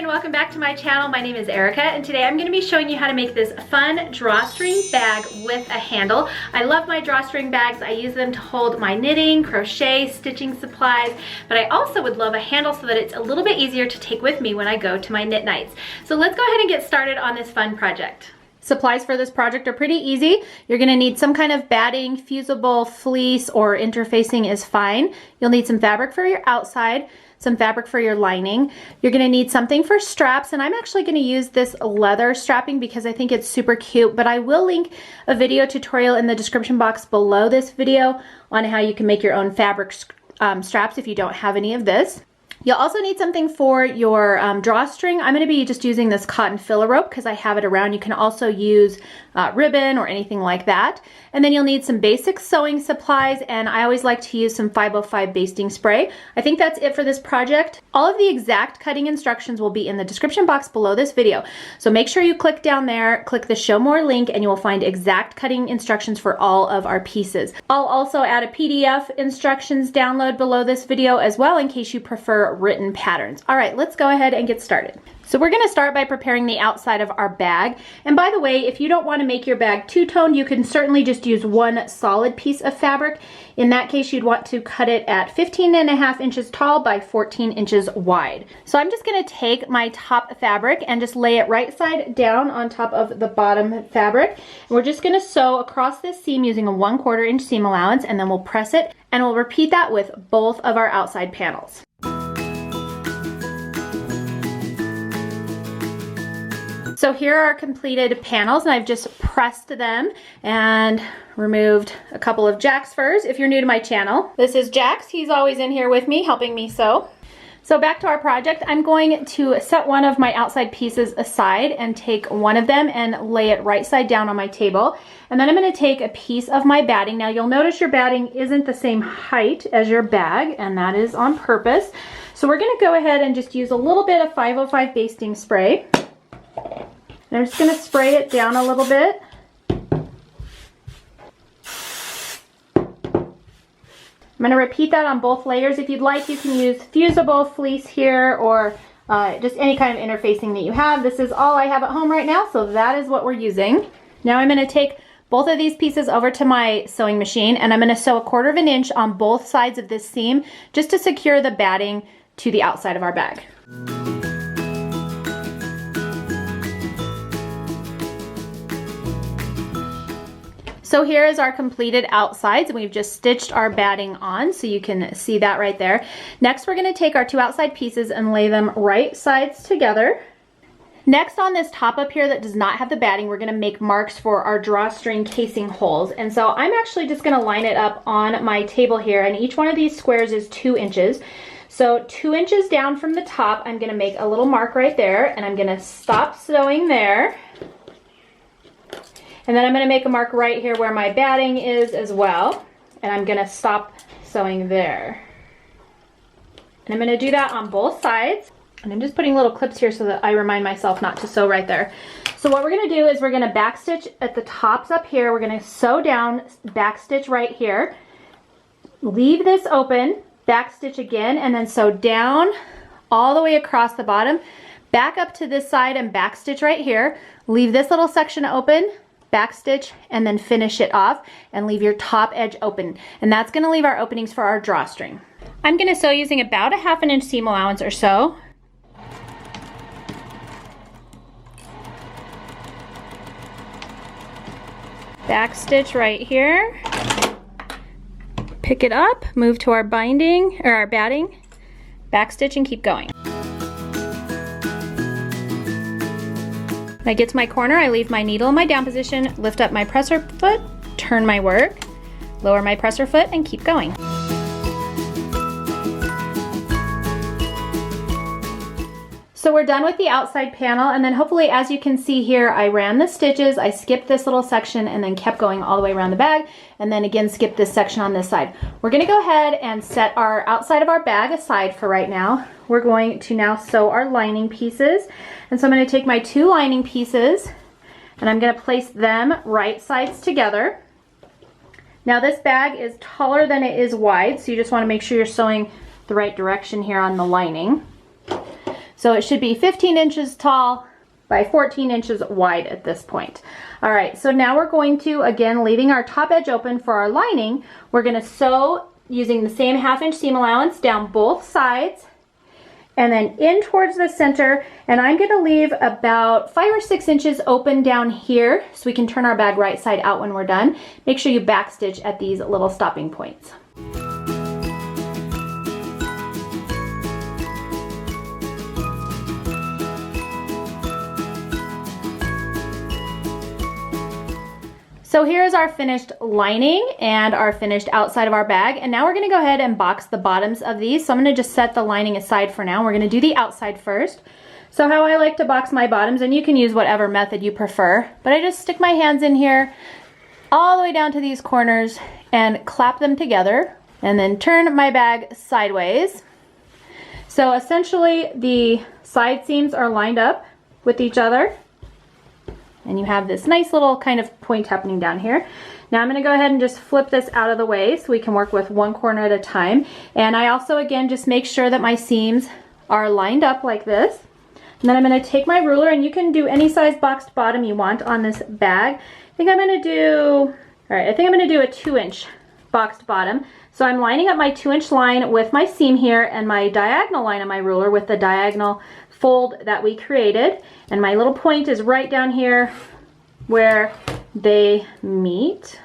and welcome back to my channel. My name is Erica and today I'm going to be showing you how to make this fun drawstring bag with a handle. I love my drawstring bags. I use them to hold my knitting, crochet, stitching supplies, but I also would love a handle so that it's a little bit easier to take with me when I go to my knit nights. So let's go ahead and get started on this fun project. Supplies for this project are pretty easy. You're going to need some kind of batting, fusible, fleece, or interfacing is fine. You'll need some fabric for your outside, some fabric for your lining. You're going to need something for straps, and I'm actually going to use this leather strapping because I think it's super cute, but I will link a video tutorial in the description box below this video on how you can make your own fabric straps if you don't have any of this. You'll also need something for your drawstring. I'm going to be just using this cotton filler rope because I have it around. You can also use ribbon or anything like that. And then you'll need some basic sewing supplies, and I always like to use some 505 basting spray. I think that's it for this project. All of the exact cutting instructions will be in the description box below this video. So make sure you click down there, click the show more link, and you will find exact cutting instructions for all of our pieces. I'll also add a PDF instructions download below this video as well in case you prefer written patterns. All right, let's go ahead and get started. So we're going to start by preparing the outside of our bag. And by the way, if you don't want to make your bag two-toned, you can certainly just use one solid piece of fabric. In that case, you'd want to cut it at 15.5 inches tall by 14 inches wide. So I'm just going to take my top fabric and just lay it right side down on top of the bottom fabric. And we're just going to sew across this seam using a 1/4 inch seam allowance, and then we'll press it, and we'll repeat that with both of our outside panels. So here are our completed panels, and I've just pressed them and removed a couple of Jack's furs. If you're new to my channel, this is Jack's. He's always in here with me helping me sew. So back to our project, I'm going to set one of my outside pieces aside and take one of them and lay it right side down on my table. And then I'm going to take a piece of my batting. Now you'll notice your batting isn't the same height as your bag, and that is on purpose. So we're going to go ahead and just use a little bit of 505 basting spray. I'm just going to spray it down a little bit. I'm going to repeat that on both layers. If you'd like, you can use fusible fleece here or just any kind of interfacing that you have. This is all I have at home right now, so that is what we're using. Now I'm going to take both of these pieces over to my sewing machine, and I'm going to sew 1/4 inch on both sides of this seam just to secure the batting to the outside of our bag. So here is our completed outsides, and we've just stitched our batting on, so you can see that right there. Next, we're going to take our two outside pieces and lay them right sides together. Next, on this top up here that does not have the batting, we're going to make marks for our drawstring casing holes. And so I'm actually just going to line it up on my table here, and each one of these squares is 2 inches. So 2 inches down from the top, I'm going to make a little mark right there, and I'm going to stop sewing there. And then I'm going to make a mark right here where my batting is as well. And I'm going to stop sewing there. And I'm going to do that on both sides. And I'm just putting little clips here so that I remind myself not to sew right there. So what we're going to do is we're going to back stitch at the tops up here. We're going to sew down, back stitch right here. Leave this open, back stitch again, and then sew down all the way across the bottom. Back up to this side and back stitch right here. Leave this little section open, back stitch, and then finish it off and leave your top edge open. And that's going to leave our openings for our drawstring. I'm going to sew using about a 1/2 inch seam allowance or so. Back stitch right here. Pick it up, move to our binding or our batting, back stitch, and keep going. When I get to my corner, I leave my needle in my down position, lift up my presser foot, turn my work, lower my presser foot, and keep going. So we're done with the outside panel, and then hopefully, as you can see here, I ran the stitches, I skipped this little section, and then kept going all the way around the bag, and then again skipped this section on this side. We're going to go ahead and set our outside of our bag aside for right now. We're going to now sew our lining pieces, and so I'm going to take my 2 lining pieces, and I'm going to place them right sides together. Now this bag is taller than it is wide, so you just want to make sure you're sewing the right direction here on the lining. So it should be 15 inches tall by 14 inches wide at this point. All right, so now we're going to, again, leaving our top edge open for our lining, we're gonna sew using the same 1/2 inch seam allowance down both sides and then in towards the center. And I'm gonna leave about 5 or 6 inches open down here so we can turn our bag right side out when we're done. Make sure you backstitch at these little stopping points. So here's our finished lining and our finished outside of our bag. And now we're gonna go ahead and box the bottoms of these. So I'm gonna just set the lining aside for now. We're gonna do the outside first. So how I like to box my bottoms, and you can use whatever method you prefer, but I just stick my hands in here all the way down to these corners and clap them together and then turn my bag sideways. So essentially the side seams are lined up with each other. And you have this nice little kind of point happening down here. Now I'm gonna go ahead and just flip this out of the way so we can work with one corner at a time. And I also, again, just make sure that my seams are lined up like this. And then I'm gonna take my ruler, and you can do any size boxed bottom you want on this bag. I think I'm gonna do a 2-inch boxed bottom. So I'm lining up my 2-inch line with my seam here and my diagonal line on my ruler with the diagonal fold that we created. And my little point is right down here where they meet.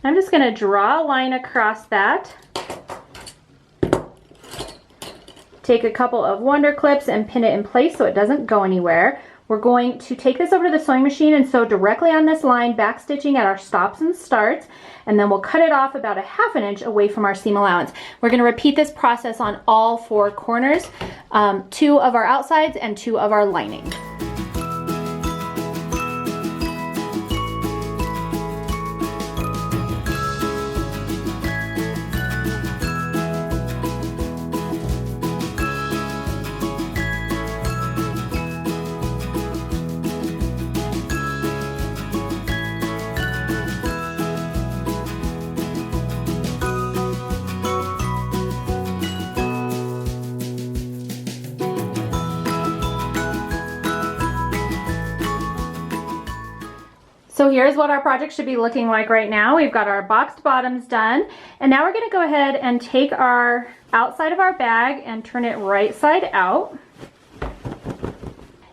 I'm just gonna draw a line across that. Take a couple of Wonder Clips and pin it in place so it doesn't go anywhere. We're going to take this over to the sewing machine and sew directly on this line, backstitching at our stops and starts, and then we'll cut it off about 1/2 inch away from our seam allowance. We're gonna repeat this process on all 4 corners, 2 of our outsides and 2 of our lining. So here's what our project should be looking like right now. We've got our boxed bottoms done, and now we're gonna go ahead and take our outside of our bag and turn it right side out.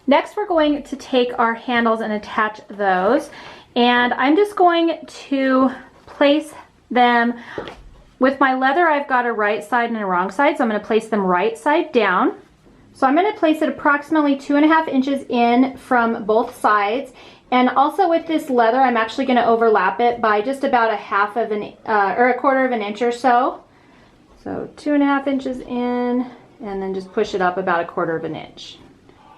Next, we're going to take our handles and attach those, and I'm just going to place them with my leather. I've got a right side and a wrong side, so I'm gonna place them right side down. So I'm gonna place it approximately 2.5 inches in from both sides. And also with this leather, I'm actually gonna overlap it by just about 1/4 of an inch or so. So 2.5 inches in, and then just push it up about 1/4 of an inch.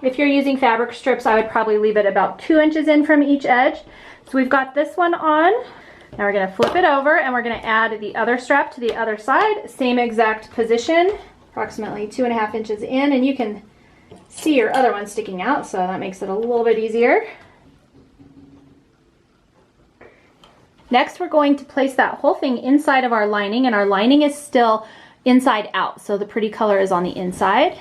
If you're using fabric strips, I would probably leave it about 2 inches in from each edge. So we've got this one on. Now we're gonna flip it over, and we're gonna add the other strap to the other side. Same exact position, approximately 2.5 inches in, and you can see your other one sticking out, so that makes it a little bit easier. Next, we're going to place that whole thing inside of our lining, and our lining is still inside out, so the pretty color is on the inside.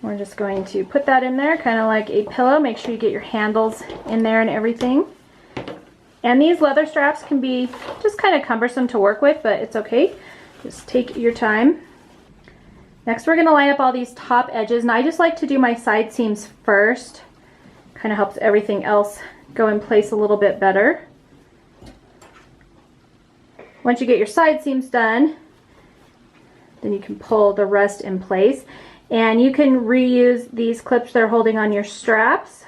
We're just going to put that in there, kind of like a pillow. Make sure you get your handles in there and everything. And these leather straps can be just kind of cumbersome to work with, but it's okay. Just take your time. Next, we're gonna line up all these top edges, and I just like to do my side seams first. Kind of helps everything else go in place a little bit better. Once you get your side seams done, then you can pull the rest in place. And you can reuse these clips that are holding on your straps.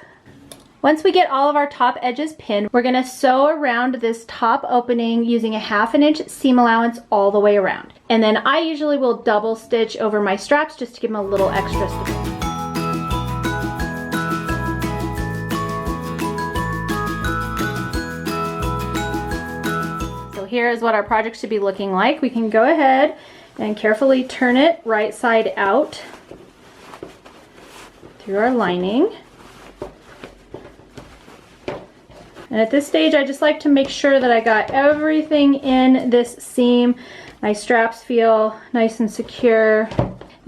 Once we get all of our top edges pinned, we're gonna sew around this top opening using a 1/2 inch seam allowance all the way around. And then I usually will double stitch over my straps just to give them a little extra stability. Here is what our project should be looking like. We can go ahead and carefully turn it right side out through our lining. And at this stage, I just like to make sure that I got everything in this seam. My straps feel nice and secure.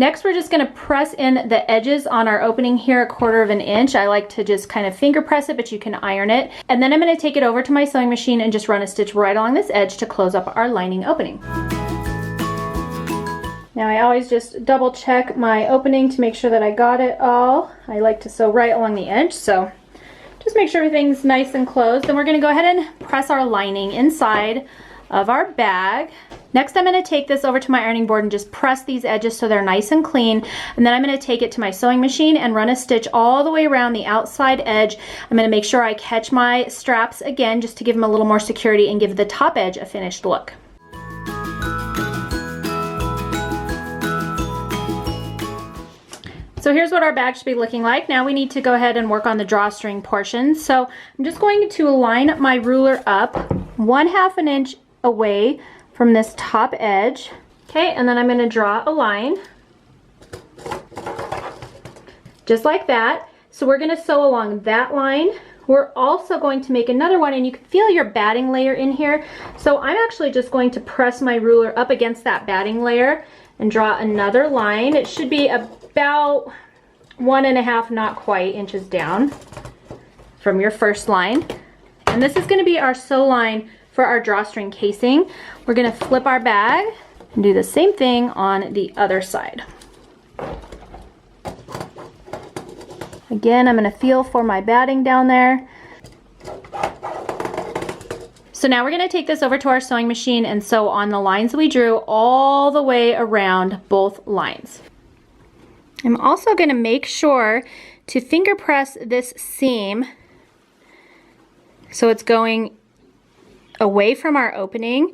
Next, we're just gonna press in the edges on our opening here 1/4 of an inch. I like to just kind of finger press it, but you can iron it. And then I'm gonna take it over to my sewing machine and just run a stitch right along this edge to close up our lining opening. Now I always just double check my opening to make sure that I got it all. I like to sew right along the edge, so just make sure everything's nice and closed. Then we're gonna go ahead and press our lining inside of our bag. Next, I'm gonna take this over to my ironing board and just press these edges so they're nice and clean. And then I'm gonna take it to my sewing machine and run a stitch all the way around the outside edge. I'm gonna make sure I catch my straps again just to give them a little more security and give the top edge a finished look. So here's what our bag should be looking like. Now we need to go ahead and work on the drawstring portion. So I'm just going to line my ruler up 1/2 an inch away from this top edge. Okay, and then I'm gonna draw a line. Just like that. So we're gonna sew along that line. We're also going to make another one, and you can feel your batting layer in here. So I'm actually just going to press my ruler up against that batting layer and draw another line. It should be about 1.5, not quite, inches down from your first line. And this is gonna be our sew line for our drawstring casing. We're gonna flip our bag and do the same thing on the other side. Again, I'm gonna feel for my batting down there. So now we're gonna take this over to our sewing machine and sew on the lines that we drew all the way around both lines. I'm also gonna make sure to finger press this seam so it's going away from our opening.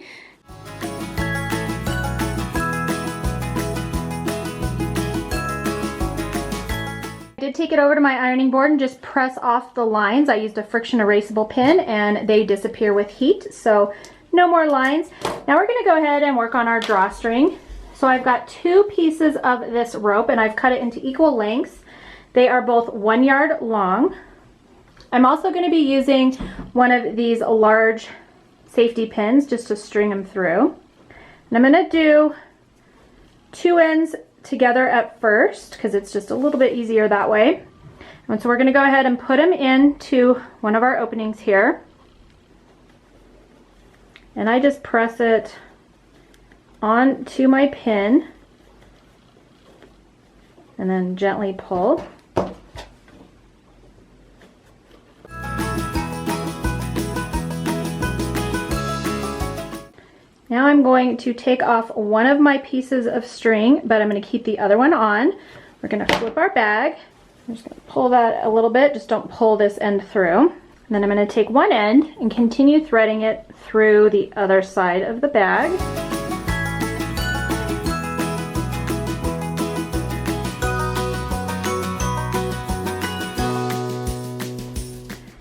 I did take it over to my ironing board and just press off the lines. I used a friction erasable pin and they disappear with heat, so no more lines. Now we're gonna go ahead and work on our drawstring. So I've got 2 pieces of this rope and I've cut it into equal lengths. They are both 1 yard long. I'm also gonna be using one of these large safety pins just to string them through. And I'm gonna do 2 ends together at first because it's just a little bit easier that way. And so we're gonna go ahead and put them into one of our openings here. And I just press it onto my pin and then gently pull. Now I'm going to take off one of my pieces of string, but I'm going to keep the other one on. We're going to flip our bag. I'm just going to pull that a little bit, just don't pull this end through. And then I'm going to take one end and continue threading it through the other side of the bag.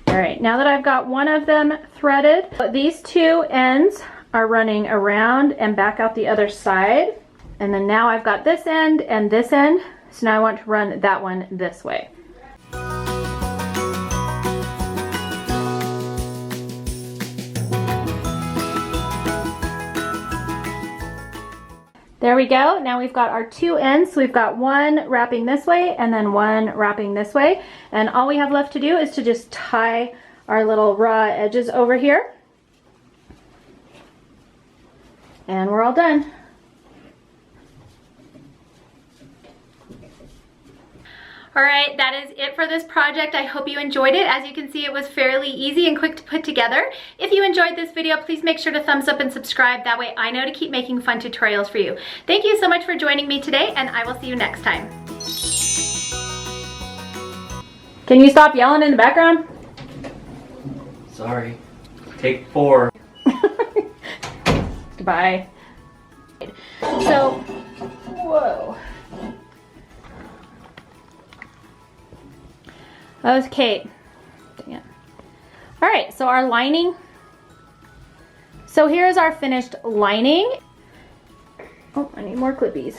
All right, now that I've got one of them threaded, these 2 ends are running around and back out the other side. And then now I've got this end and this end, so now I want to run that one this way. There we go. Now we've got our 2 ends. So we've got one wrapping this way and then one wrapping this way. And all we have left to do is to just tie our little raw edges over here. And we're all done. All right, that is it for this project. I hope you enjoyed it. As you can see, it was fairly easy and quick to put together. If you enjoyed this video, please make sure to thumbs up and subscribe. That way I know to keep making fun tutorials for you. Thank you so much for joining me today, and I will see you next time. Can you stop yelling in the background? Sorry. Take 4. Goodbye. So, whoa. Okay. Dang it. All right, so our lining. So here's our finished lining. Oh, I need more clippies.